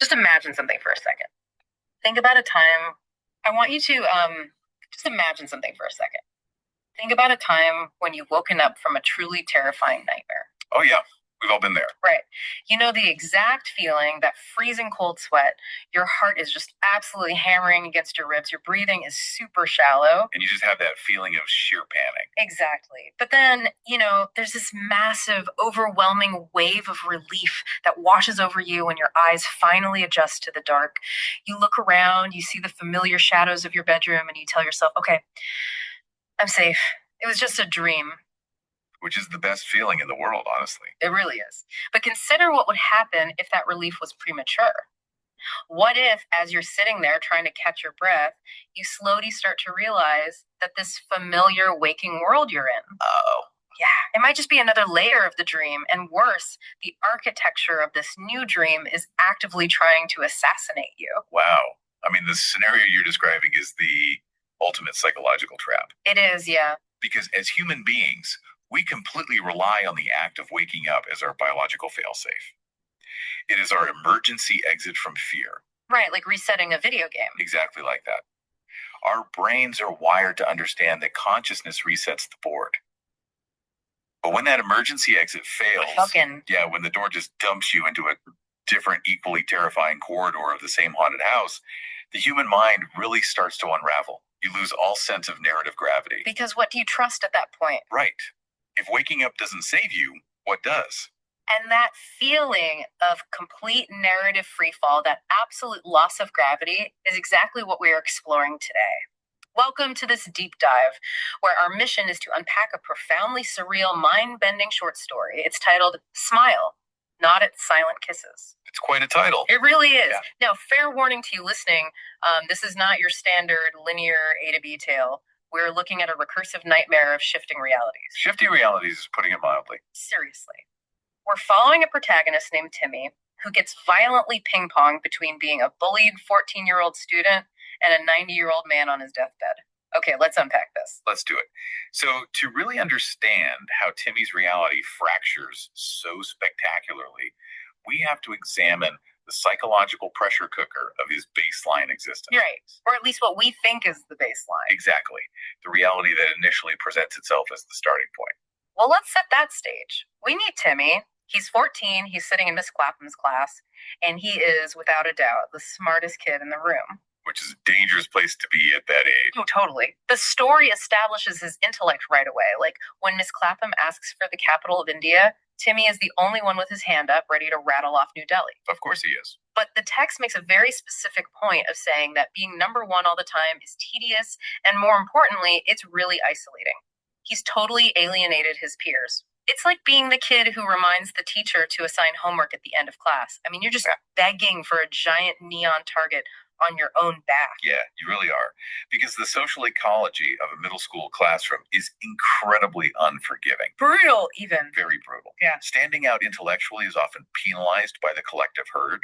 Just imagine something for a second. Think about a time. I want you to just imagine something for a second. Think about a time when you've woken up from a truly terrifying nightmare. Oh, yeah. We've all been there. Right. You know the exact feeling, that freezing cold sweat. Your heart is just absolutely hammering against your ribs. Your breathing is super shallow. And you just have that feeling of sheer panic. Exactly. But then, there's this massive, overwhelming wave of relief that washes over you when your eyes finally adjust to the dark. You look around, you see the familiar shadows of your bedroom, and you tell yourself, okay, I'm safe. It was just a dream. Which is the best feeling in the world, honestly. It really is. But consider what would happen if that relief was premature. What if, as you're sitting there trying to catch your breath, you slowly start to realize that this familiar waking world you're in? Oh. Yeah, it might just be another layer of the dream. And worse, the architecture of this new dream is actively trying to assassinate you. Wow. I mean, the scenario you're describing is the ultimate psychological trap. It is, yeah. Because as human beings, we completely rely on the act of waking up as our biological failsafe. It is our emergency exit from fear. Right, like resetting a video game. Exactly like that. Our brains are wired to understand that consciousness resets the board. But when that emergency exit fails, yeah, when the door just dumps you into a different, equally terrifying corridor of the same haunted house, the human mind really starts to unravel. You lose all sense of narrative gravity. Because what do you trust at that point? Right. If waking up doesn't save you, what does? And that feeling of complete narrative freefall, that absolute loss of gravity, is exactly what we are exploring today. Welcome to this deep dive, where our mission is to unpack a profoundly surreal, mind-bending short story. It's titled Smile, Not at Silent Kisses. It's quite a title. It really is. Yeah. Now, fair warning to you listening, this is not your standard linear A to B tale. We're looking at a recursive nightmare of shifting realities. Shifting realities is putting it mildly. Seriously. We're following a protagonist named Timmy, who gets violently ping-ponged between being a bullied 14-year-old student and a 90-year-old man on his deathbed. Okay, let's unpack this. Let's do it. So, to really understand how Timmy's reality fractures so spectacularly, we have to examine the psychological pressure cooker of his baseline existence. Right, or at least what we think is the baseline. Exactly. The reality that initially presents itself as the starting point. Well, let's set that stage. We meet Timmy. He's 14, he's sitting in Miss Clapham's class, and he is, without a doubt, the smartest kid in the room. Which is a dangerous place to be at that age. Oh, totally. The story establishes his intellect right away. Like, when Miss Clapham asks for the capital of India, Timmy is the only one with his hand up, ready to rattle off New Delhi. Of course he is. But the text makes a very specific point of saying that being number one all the time is tedious, and more importantly, it's really isolating. He's totally alienated his peers. It's like being the kid who reminds the teacher to assign homework at the end of class. I mean, you're just begging for a giant neon target on your own back. Yeah, you really are. Because the social ecology of a middle school classroom is incredibly unforgiving. Brutal, even. Very brutal. Yeah. Standing out intellectually is often penalized by the collective herd.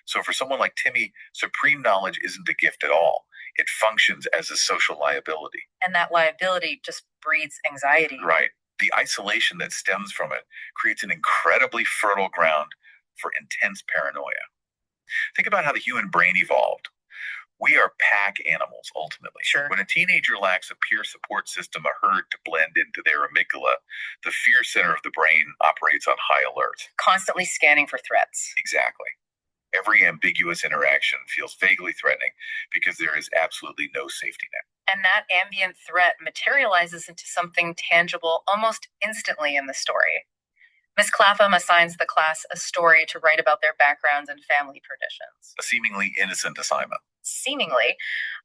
So for someone like Timmy, supreme knowledge isn't a gift at all. It functions as a social liability. And that liability just breeds anxiety. Right. The isolation that stems from it creates an incredibly fertile ground for intense paranoia. Think about how the human brain evolved. We are pack animals, ultimately. Sure. When a teenager lacks a peer support system, a herd to blend into their amygdala, the fear center of the brain operates on high alert. Constantly scanning for threats. Exactly. Every ambiguous interaction feels vaguely threatening because there is absolutely no safety net. And that ambient threat materializes into something tangible almost instantly in the story. Miss Clapham assigns the class a story to write about their backgrounds and family traditions. A seemingly innocent assignment. Seemingly.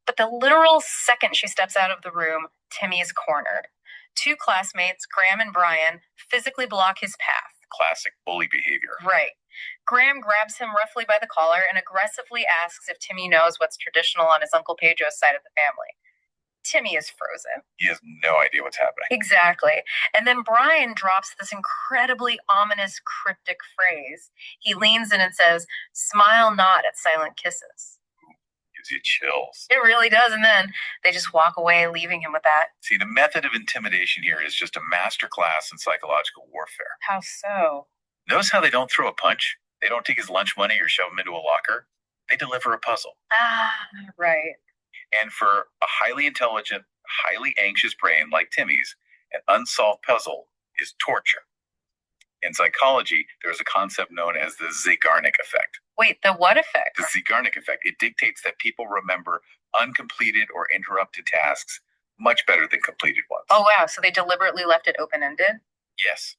But the literal second she steps out of the room, Timmy is cornered. Two classmates, Graham and Brian, physically block his path. Classic bully behavior. Right. Graham grabs him roughly by the collar and aggressively asks if Timmy knows what's traditional on his Uncle Pedro's side of the family. Timmy is frozen. He has no idea what's happening. Exactly. And then Brian drops this incredibly ominous, cryptic phrase. He leans in and says, "Smile not at silent kisses." Gives you chills. It really does. And then they just walk away, leaving him with that. See, the method of intimidation here is just a masterclass in psychological warfare. How so? Notice how they don't throw a punch? They don't take his lunch money or shove him into a locker? They deliver a puzzle. Right. And for a highly intelligent, highly anxious brain like Timmy's, an unsolved puzzle is torture. In psychology, there's a concept known as the Zeigarnik effect. Wait, the what effect? The Zeigarnik effect. It dictates that people remember uncompleted or interrupted tasks much better than completed ones. Oh, wow. So they deliberately left it open-ended? Yes.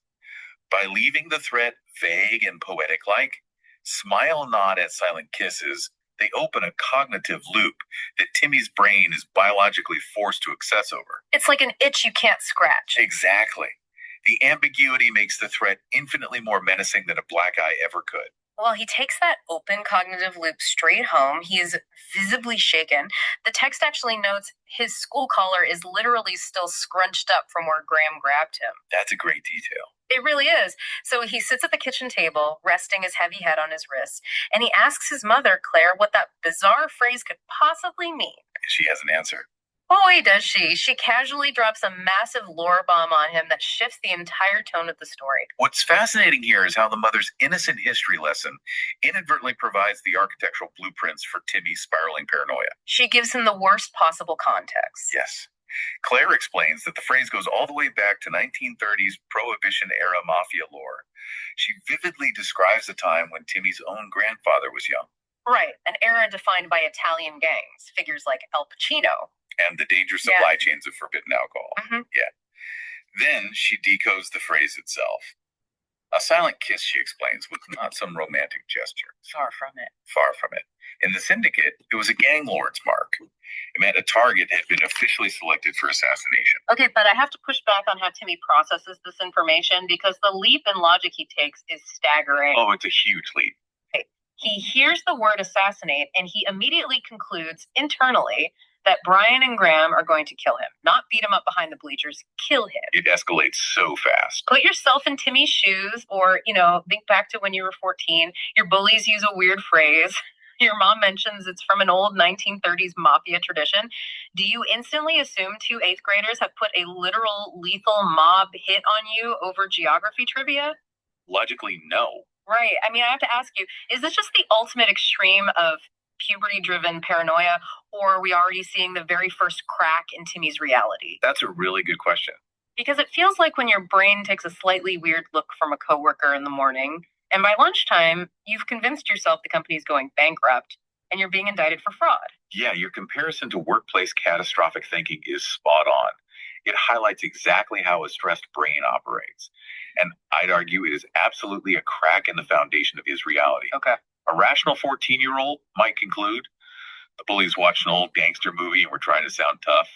By leaving the threat vague and poetic-like, smile, nod at silent kisses, they open a cognitive loop that Timmy's brain is biologically forced to obsess over. It's like an itch you can't scratch. Exactly. The ambiguity makes the threat infinitely more menacing than a black eye ever could. Well, he takes that open cognitive loop straight home. He is visibly shaken. The text actually notes his school collar is literally still scrunched up from where Graham grabbed him. That's a great detail. It really is. So he sits at the kitchen table, resting his heavy head on his wrist, and he asks his mother, Claire, what that bizarre phrase could possibly mean. She has an answer. Boy, does she. She casually drops a massive lore bomb on him that shifts the entire tone of the story. What's fascinating here is how the mother's innocent history lesson inadvertently provides the architectural blueprints for Timmy's spiraling paranoia. She gives him the worst possible context. Yes. Claire explains that the phrase goes all the way back to 1930s Prohibition-era mafia lore. She vividly describes a time when Timmy's own grandfather was young. Right, an era defined by Italian gangs, figures like Al Pacino. And the dangerous supply chains of forbidden alcohol. Mm-hmm. Yeah. Then she decodes the phrase itself. A silent kiss, she explains, was not some romantic gesture. Far from it. Far from it. In the syndicate, it was a gang lord's mark. It meant a target had been officially selected for assassination. Okay, but I have to push back on how Timmy processes this information because the leap in logic he takes is staggering. Oh, it's a huge leap. Okay. He hears the word assassinate and he immediately concludes internally that Brian and Graham are going to kill him. Not beat him up behind the bleachers, kill him. It escalates so fast. Put yourself in Timmy's shoes or, think back to when you were 14. Your bullies use a weird phrase. Your mom mentions it's from an old 1930s mafia tradition. Do you instantly assume two 8th graders have put a literal lethal mob hit on you over geography trivia? Logically, no. Right. I mean, I have to ask you, is this just the ultimate extreme of puberty-driven paranoia, or are we already seeing the very first crack in Timmy's reality? That's a really good question. Because it feels like when your brain takes a slightly weird look from a coworker in the morning, and by lunchtime, you've convinced yourself the company's going bankrupt, and you're being indicted for fraud. Yeah, your comparison to workplace catastrophic thinking is spot on. It highlights exactly how a stressed brain operates. And I'd argue it is absolutely a crack in the foundation of his reality. Okay. A rational 14-year-old might conclude the bullies watched an old gangster movie and were trying to sound tough.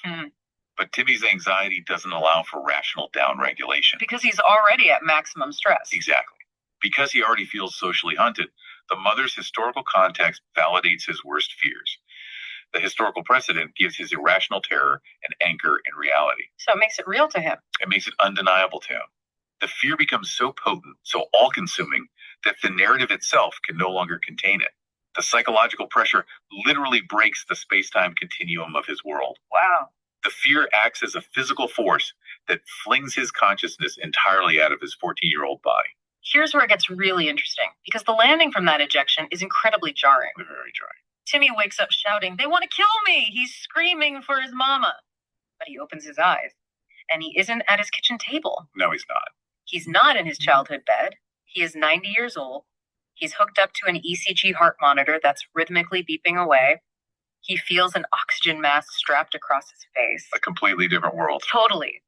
But Timmy's anxiety doesn't allow for rational downregulation. Because he's already at maximum stress. Exactly. Because he already feels socially hunted, the mother's historical context validates his worst fears. The historical precedent gives his irrational terror an anchor in reality. So it makes it real to him. It makes it undeniable to him. The fear becomes so potent, so all-consuming, that the narrative itself can no longer contain it. The psychological pressure literally breaks the space-time continuum of his world. Wow. The fear acts as a physical force that flings his consciousness entirely out of his 14-year-old body. Here's where it gets really interesting, because the landing from that ejection is incredibly jarring. Very jarring. Timmy wakes up shouting, "They want to kill me!" He's screaming for his mama. But he opens his eyes, and he isn't at his kitchen table. No, he's not. He's not in his childhood bed. He is 90 years old. He's hooked up to an ECG heart monitor that's rhythmically beeping away. He feels an oxygen mask strapped across his face. A completely different world. Totally.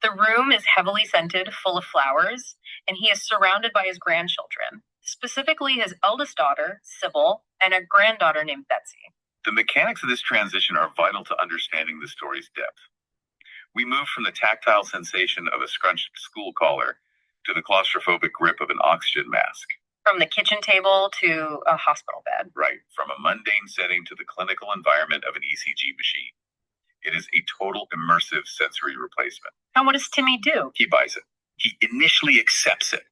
The room is heavily scented, full of flowers, and he is surrounded by his grandchildren, specifically his eldest daughter, Sybil, and a granddaughter named Betsy. The mechanics of this transition are vital to understanding the story's depth. We move from the tactile sensation of a scrunched school collar to the claustrophobic grip of an oxygen mask. From the kitchen table to a hospital bed. Right, from a mundane setting to the clinical environment of an ECG machine. It is a total immersive sensory replacement. And what does Timmy do? He buys it. He initially accepts it.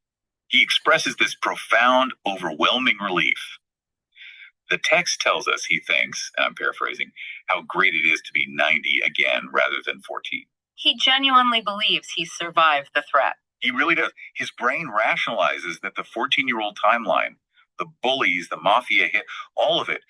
He expresses this profound, overwhelming relief. The text tells us he thinks, and I'm paraphrasing, how great it is to be 90 again rather than 14. He genuinely believes he survived the threat. He really does. His brain rationalizes that the 14-year-old timeline the bullies, the mafia hit, all of it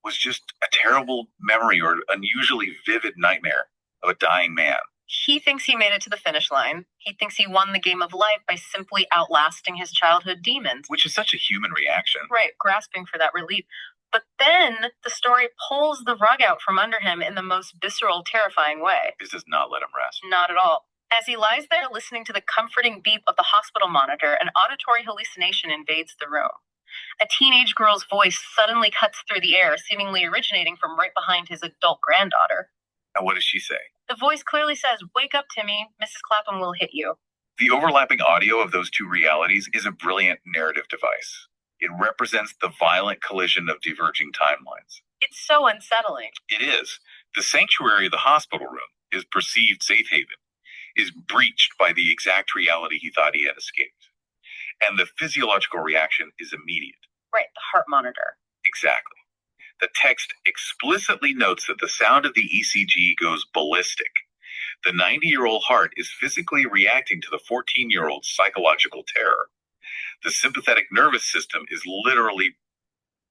was just a terrible memory or unusually vivid nightmare of a dying man. He thinks he made it to the finish line. He thinks he won the game of life by simply outlasting his childhood demons. Which is such a human reaction. Right, grasping for that relief. But then the story pulls the rug out from under him in the most visceral, terrifying way. This does not let him rest. Not at all. As he lies there listening to the comforting beep of the hospital monitor, an auditory hallucination invades the room. A teenage girl's voice suddenly cuts through the air, seemingly originating from right behind his adult granddaughter. And what does she say? The voice clearly says, "Wake up, Timmy. Mrs. Clapham will hit you." The overlapping audio of those two realities is a brilliant narrative device. It represents the violent collision of diverging timelines. It's so unsettling. It is. The sanctuary of the hospital room, his perceived safe haven, is breached by the exact reality he thought he had escaped. And the physiological reaction is immediate. Right, the heart monitor. Exactly. The text explicitly notes that the sound of the ECG goes ballistic. The 90-year-old heart is physically reacting to the 14-year-old's psychological terror. The sympathetic nervous system is literally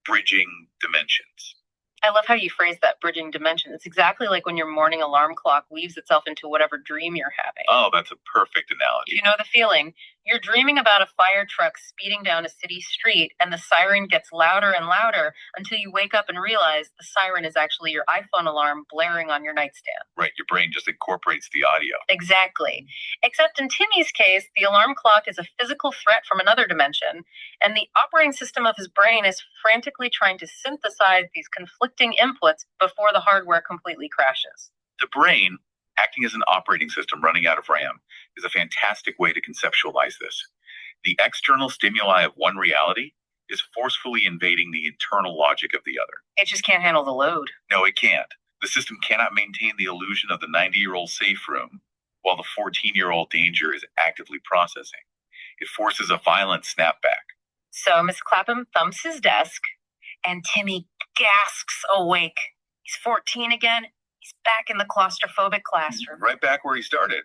bridging dimensions. I love how you phrase that, bridging dimension. It's exactly like when your morning alarm clock weaves itself into whatever dream you're having. Oh, that's a perfect analogy. You know the feeling. You're dreaming about a fire truck speeding down a city street, and the siren gets louder and louder until you wake up and realize the siren is actually your iPhone alarm blaring on your nightstand. Right, your brain just incorporates the audio. Exactly. Except in Timmy's case, the alarm clock is a physical threat from another dimension, and the operating system of his brain is frantically trying to synthesize these conflicting inputs before the hardware completely crashes. The brain, acting as an operating system running out of RAM, is a fantastic way to conceptualize this. The external stimuli of one reality is forcefully invading the internal logic of the other. It just can't handle the load. No, it can't. The system cannot maintain the illusion of the 90-year-old safe room while the 14-year-old danger is actively processing. It forces a violent snapback. So Miss Clapham thumps his desk, and Timmy gasps awake. He's 14 again. He's back in the claustrophobic classroom. Right back where he started.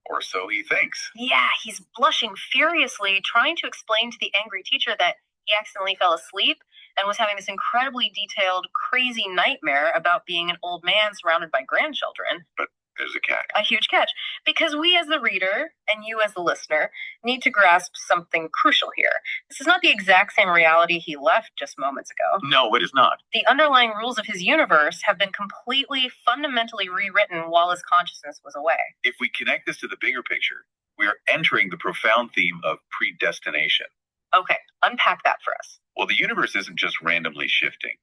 Or so he thinks. Yeah, he's blushing furiously, trying to explain to the angry teacher that he accidentally fell asleep and was having this incredibly detailed, crazy nightmare about being an old man surrounded by grandchildren. But there's a catch. A huge catch. Because we as the reader, and you as the listener, need to grasp something crucial here. This is not the exact same reality he left just moments ago. No, it is not. The underlying rules of his universe have been completely, fundamentally rewritten while his consciousness was away. If we connect this to the bigger picture, we are entering the profound theme of predestination. Okay, unpack that for us. Well, the universe isn't just randomly shifting.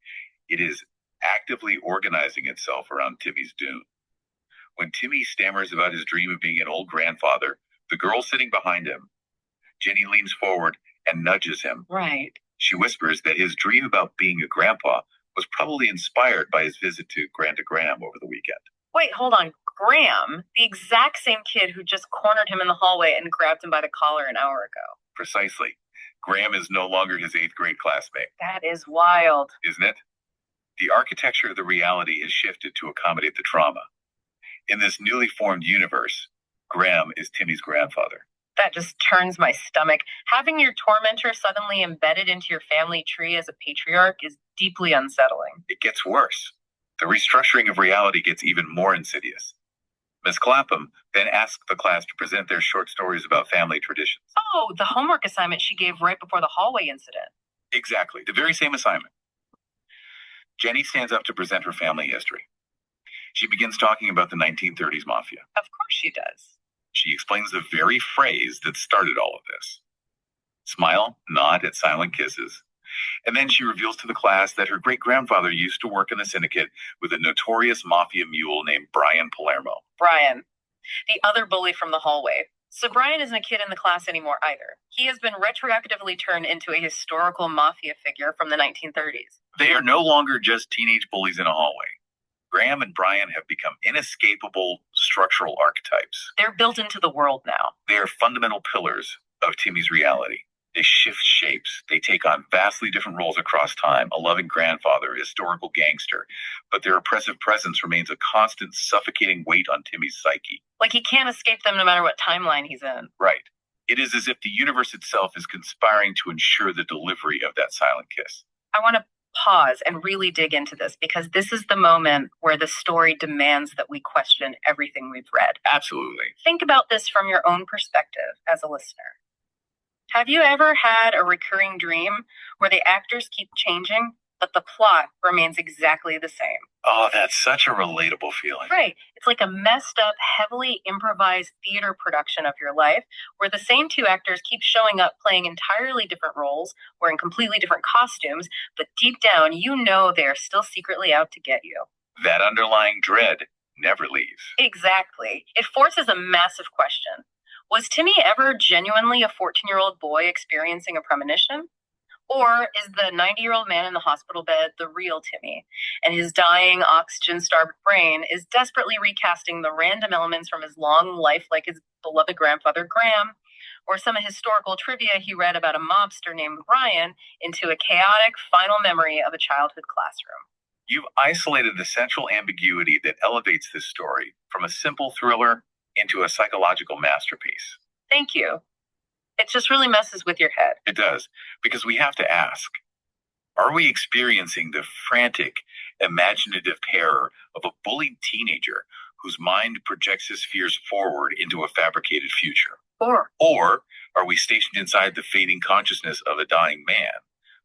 It is actively organizing itself around Timmy's doom. When Timmy stammers about his dream of being an old grandfather, the girl sitting behind him, Jenny, leans forward and nudges him. Right. She whispers that his dream about being a grandpa was probably inspired by his visit to Grandpa Graham over the weekend. Wait, hold on. Graham, the exact same kid who just cornered him in the hallway and grabbed him by the collar an hour ago. Precisely. Graham is no longer his 8th grade classmate. That is wild. Isn't it? The architecture of the reality is shifted to accommodate the trauma. In this newly formed universe, Graham is Timmy's grandfather. That just turns my stomach. Having your tormentor suddenly embedded into your family tree as a patriarch is deeply unsettling. It gets worse. The restructuring of reality gets even more insidious. Miss Clapham then asked the class to present their short stories about family traditions. Oh, the homework assignment she gave right before the hallway incident. Exactly, the very same assignment. Jenny stands up to present her family history. She begins talking about the 1930s mafia. Of course she does. She explains the very phrase that started all of this. Smile, nod at silent kisses. And then she reveals to the class that her great-grandfather used to work in the syndicate with a notorious mafia mule named Brian Palermo. Brian, the other bully from the hallway. So Brian isn't a kid in the class anymore either. He has been retroactively turned into a historical mafia figure from the 1930s. They are no longer just teenage bullies in a hallway. Graham and Brian have become inescapable structural archetypes. They're built into the world now. They are fundamental pillars of Timmy's reality. They shift shapes. They take on vastly different roles across time. A loving grandfather, a historical gangster. But their oppressive presence remains a constant, suffocating weight on Timmy's psyche. Like he can't escape them no matter what timeline he's in. Right. It is as if the universe itself is conspiring to ensure the delivery of that silent kiss. I want to pause and really dig into this because this is the moment where the story demands that we question everything we've read. Absolutely. Think about this from your own perspective as a listener. Have you ever had a recurring dream where the actors keep changing, but the plot remains exactly the same? Oh, that's such a relatable feeling. Right. It's like a messed up, heavily improvised theater production of your life where the same two actors keep showing up playing entirely different roles, wearing completely different costumes, but deep down, you know they're still secretly out to get you. That underlying dread never leaves. Exactly. It forces a massive question. Was Timmy ever genuinely a 14-year-old boy experiencing a premonition? Or is the 90-year-old man in the hospital bed the real Timmy? And his dying, oxygen-starved brain is desperately recasting the random elements from his long life, like his beloved grandfather Graham, or some historical trivia he read about a mobster named Ryan, into a chaotic final memory of a childhood classroom. You've isolated the central ambiguity that elevates this story from a simple thriller into a psychological masterpiece. Thank you. It just really messes with your head. It does, because we have to ask, are we experiencing the frantic, imaginative terror of a bullied teenager whose mind projects his fears forward into a fabricated future? Or are we stationed inside the fading consciousness of a dying man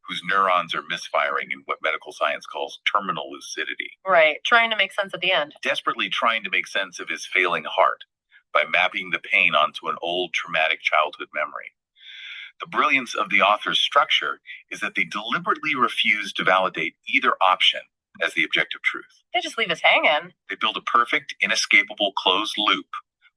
whose neurons are misfiring in what medical science calls terminal lucidity? Right, trying to make sense at the end. Desperately trying to make sense of his failing heart by mapping the pain onto an old traumatic childhood memory. The brilliance of the author's structure is that they deliberately refuse to validate either option as the objective truth. They just leave us hanging. They build a perfect, inescapable closed loop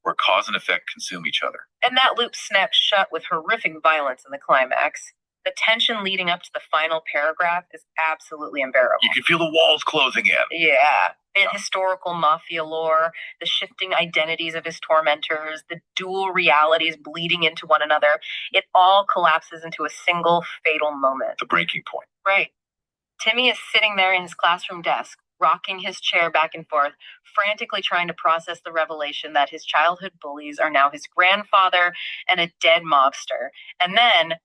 where cause and effect consume each other. And that loop snaps shut with horrific violence in the climax. The tension leading up to the final paragraph is absolutely unbearable. You can feel the walls closing in. Yeah. The historical mafia lore, the shifting identities of his tormentors, the dual realities bleeding into one another, it all collapses into a single fatal moment. The breaking point. Right. Timmy is sitting there in his classroom desk, rocking his chair back and forth, frantically trying to process the revelation that his childhood bullies are now his grandfather and a dead mobster. And then,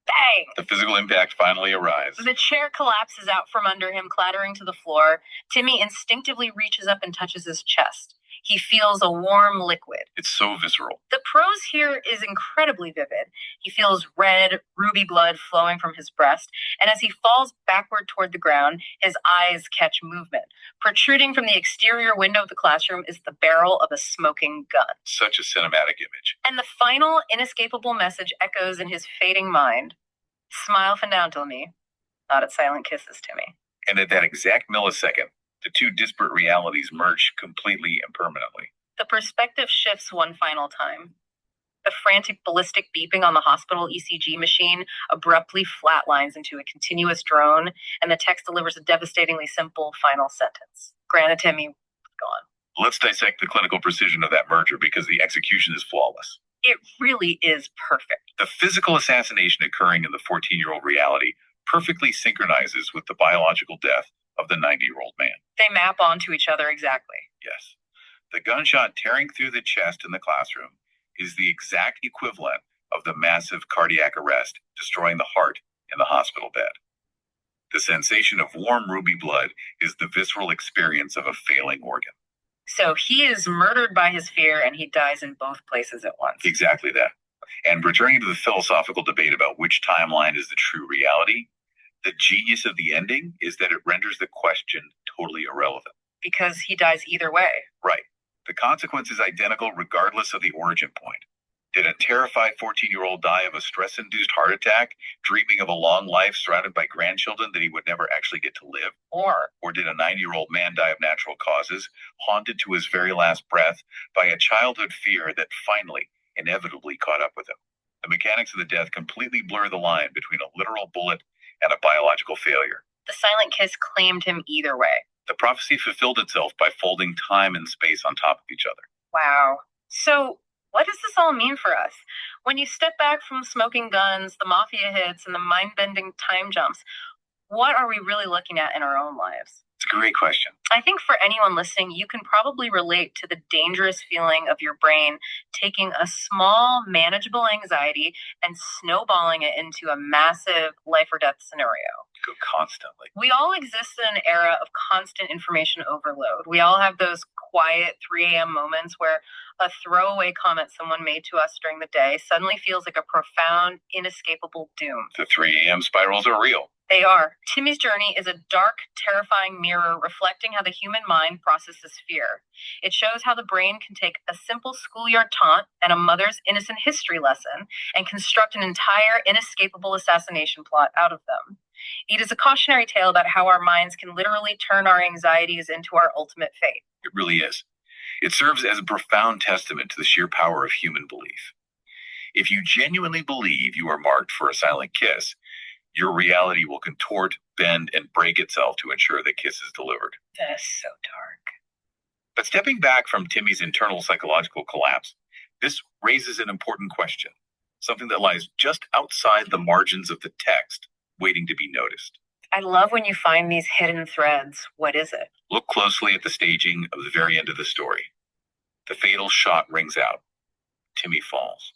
bang! The physical impact finally arrives. The chair collapses out from under him, clattering to the floor. Timmy instinctively reaches up and touches his chest. He feels a warm liquid. It's so visceral. The prose here is incredibly vivid. He feels red, ruby blood flowing from his breast, and as he falls backward toward the ground, his eyes catch movement. Protruding from the exterior window of the classroom is the barrel of a smoking gun. Such a cinematic image. And the final, inescapable message echoes in his fading mind. Smile fundamentally, not at silent kisses, Timmy. And at that exact millisecond, the two disparate realities merge completely and permanently. The perspective shifts one final time. The frantic ballistic beeping on the hospital ECG machine abruptly flatlines into a continuous drone, and the text delivers a devastatingly simple final sentence. Granted, Timmy, gone. Let's dissect the clinical precision of that merger because the execution is flawless. It really is perfect. The physical assassination occurring in the 14-year-old reality perfectly synchronizes with the biological death of the 90-year-old man. They map onto each other exactly. Yes. The gunshot tearing through the chest in the classroom is the exact equivalent of the massive cardiac arrest destroying the heart in the hospital bed. The sensation of warm ruby blood is the visceral experience of a failing organ. So he is murdered by his fear and he dies in both places at once. Exactly that. And returning to the philosophical debate about which timeline is the true reality, the genius of the ending is that it renders the question totally irrelevant. Because he dies either way. Right. The consequence is identical regardless of the origin point. Did a terrified 14-year-old die of a stress-induced heart attack, dreaming of a long life surrounded by grandchildren that he would never actually get to live? Or did a 90-year-old man die of natural causes, haunted to his very last breath by a childhood fear that finally, inevitably caught up with him? The mechanics of the death completely blur the line between a literal bullet and a biological failure. The silent kiss claimed him either way. The prophecy fulfilled itself by folding time and space on top of each other. Wow. So, what does this all mean for us? When you step back from smoking guns, the mafia hits, and the mind-bending time jumps, what are we really looking at in our own lives? It's a great question. I think for anyone listening, you can probably relate to the dangerous feeling of your brain taking a small, manageable anxiety and snowballing it into a massive life or death scenario. Go constantly. We all exist in an era of constant information overload. We all have those quiet 3 a.m. moments where a throwaway comment someone made to us during the day suddenly feels like a profound, inescapable doom. The 3 a.m. spirals are real. They are. Timmy's journey is a dark, terrifying mirror reflecting how the human mind processes fear. It shows how the brain can take a simple schoolyard taunt and a mother's innocent history lesson and construct an entire inescapable assassination plot out of them. It is a cautionary tale about how our minds can literally turn our anxieties into our ultimate fate. It really is. It serves as a profound testament to the sheer power of human belief. If you genuinely believe you are marked for a silent kiss, your reality will contort, bend, and break itself to ensure the kiss is delivered. That is so dark. But stepping back from Timmy's internal psychological collapse, this raises an important question, something that lies just outside the margins of the text, waiting to be noticed. I love when you find these hidden threads. What is it? Look closely at the staging of the very end of the story. The fatal shot rings out. Timmy falls.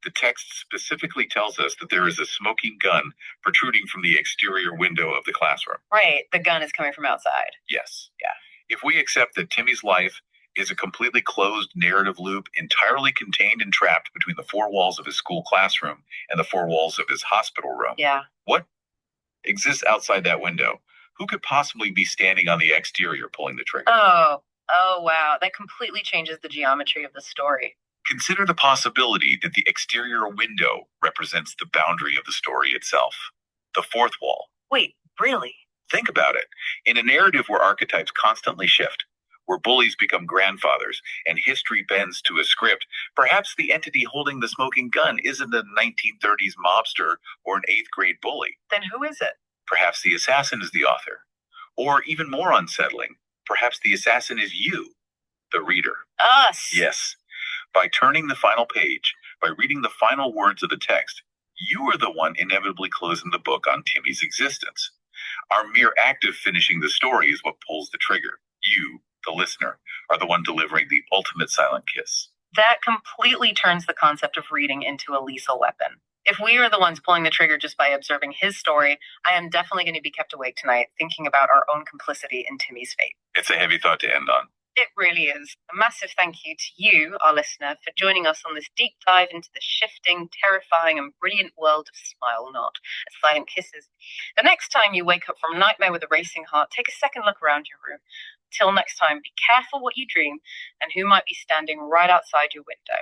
The text specifically tells us that there is a smoking gun protruding from the exterior window of the classroom. Right, the gun is coming from outside. Yes. Yeah. If we accept that Timmy's life is a completely closed narrative loop entirely contained and trapped between the four walls of his school classroom and the four walls of his hospital room, yeah, what exists outside that window? Who could possibly be standing on the exterior pulling the trigger? Oh, wow. That completely changes the geometry of the story. Consider the possibility that the exterior window represents the boundary of the story itself, the fourth wall. Wait, really? Think about it. In a narrative where archetypes constantly shift, where bullies become grandfathers and history bends to a script, perhaps the entity holding the smoking gun isn't a 1930s mobster or an 8th grade bully. Then who is it? Perhaps the assassin is the author. Or even more unsettling, perhaps the assassin is you, the reader. Us. Yes. By turning the final page, by reading the final words of the text, you are the one inevitably closing the book on Timmy's existence. Our mere act of finishing the story is what pulls the trigger. You, the listener, are the one delivering the ultimate silent kiss. That completely turns the concept of reading into a lethal weapon. If we are the ones pulling the trigger just by observing his story, I am definitely going to be kept awake tonight thinking about our own complicity in Timmy's fate. It's a heavy thought to end on. It really is. A massive thank you to you, our listener, for joining us on this deep dive into the shifting, terrifying, and brilliant world of Smile Not, Silent Kisses. The next time you wake up from a nightmare with a racing heart, take a second look around your room. Till next time, be careful what you dream and who might be standing right outside your window.